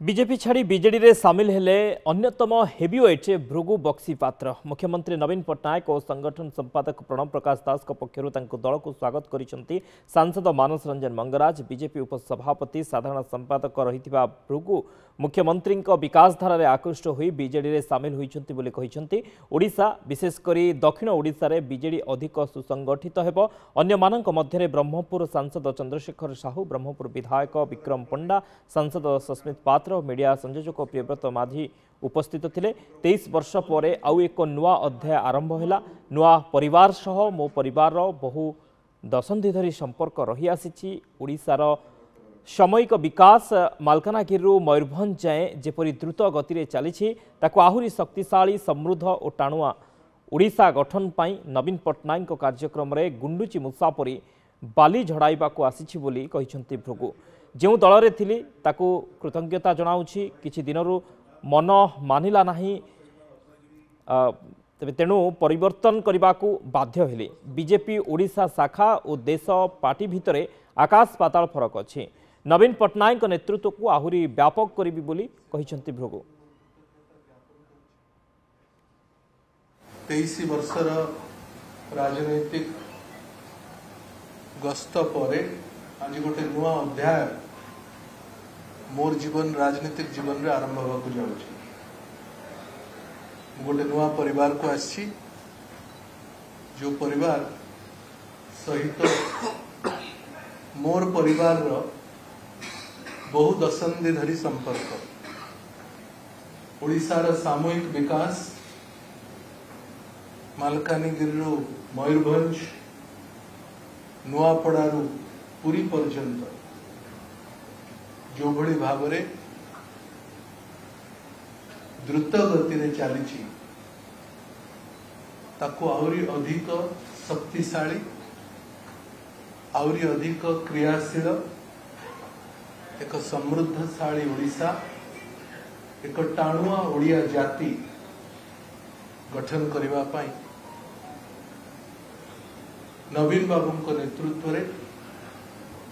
BJP छाड़ी BJD रे सामिल हेले अन्यतम हेवीवेट भृगु बक्सी पात्र मुख्यमंत्री नवीन पट्टनायक और संगठन संपादक प्रणव प्रकाश दास पक्षर दल को स्वागत करिसेंती सांसद मानस रंजन मंगराज बीजेपी उपसभापति साधारण संपादक रही भृगु मुख्यमंत्री विकास धारा आकृष्ट होई बीजेडी रे सामिल होइछंती बोली कहिसेंती। ओडिशा विशेषकर दक्षिण ओडिशा रे बीजेडी अधिक सुसंगठित हेबो। अन्य मानक मध्यरे ब्रह्मपुर सांसद चंद्रशेखर साहू, ब्रह्मपुर विधायक विक्रम पंडा, सांसद सस्मित पात्र, मीडिया संयोजक प्रियव्रत माझी उपस्थित थिले। 23 वर्ष पर आउ एक नुआ अध्याय आरंभ हैला। नुआ परिवार सह मो परिवार बहु दशंधि धरी संपर्क रही आसी। ओडिशार सामयिक विकास मालकानगिरी मयूरभंज जाए जेपरी द्रुत गति चली ताकू आहुरी शक्तिशाली समृद्ध और टाणुआ ओडिशा गठन पाई नवीन पट्टनायक कार्यक्रम रे गुंडुची मुसापरी बाली झड़ाइबाकू आसीछि बोली कहिसेंती भृगु। जो दल रे थिली ताकू कृतज्ञता जनाउछि, किछि दिनरु मन मानिला नाही, तेणु परिवर्तन करने बाध्य हेली। बीजेपी ओडिशा शाखा और देश पार्टी भितरे आकाश पाताल फरक अछि। नवीन पट्टनायक नेतृत्व को आहुरी व्यापक करिबि बोली कहिसेंती भृगु। 23 वर्षर राजनैतिक गस्त पर आज गोटे नुआ अध्याय मोर जीवन राजनीतिक जीवन रे आरंभ होगा जाऊँगी। गोटे नुआ परिवार को आसी, जो परिवार सहित मोर परिवार रो बहु दशंधि धरी संपर्क, ओडिशार सामूहिक विकास मालकानगिरी मयूरभंज नुआपड़ारू पुरी पर्यंत जो भली भाव रे द्रुत गति रे चली ताको आउरी अधिक शक्तिशाली, आउरी अधिक क्रियाशील, एक समृद्धशाली ओडिशा, एक टाणुआ ओडिया जाति गठन करबा पाई नवीन बाबू को नेतृत्व रे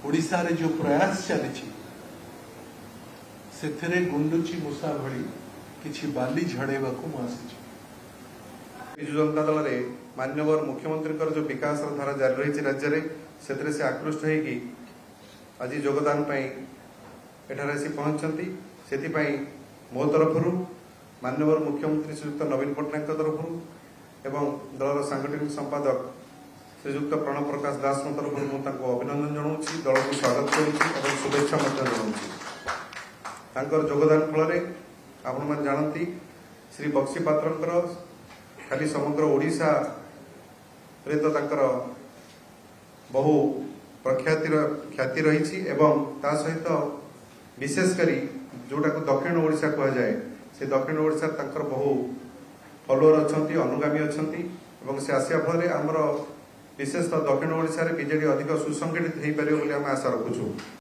ओडिशा रे जो प्रयास चली से गुंडुची मूसा भली किछि बाली झड़ेबा को आसी। विजु जनता दल रे माननीय मुख्यमंत्री जो विकास धारा जारी रही राज्य में से आकृष्ट होगी आज योगदान एठार आसी पहुंचती। से मो तरफ माननीय मुख्यमंत्री श्रीयुक्त नवीन पट्टनायक तरफ एवं दलर सांगठनिक संपादक श्रीयुक्त प्रणव प्रकाश दास तरफ मुझे अभिनंदन जनाऊँ, दल को स्वागत करुँच, शुभेच्छा जनाऊँ। योगदान फल आपण मैंने जानती श्री बक्सी पात्र खाली समग्र ओडिशा रे तो तांकर बहु ख्याति रही एवं ता सहित विशेषकर जोटा को दक्षिण ओडिशा कह जाए से दक्षिण ओडिशा तांकर बहु फॉलोअर अच्छी, अनुगामी अच्छा, से आसिया फल आमर विशेषतः दक्षिण ओडिशा रे बीजेडी अधिक सुसंगठित हो पारे आशा रखुचु।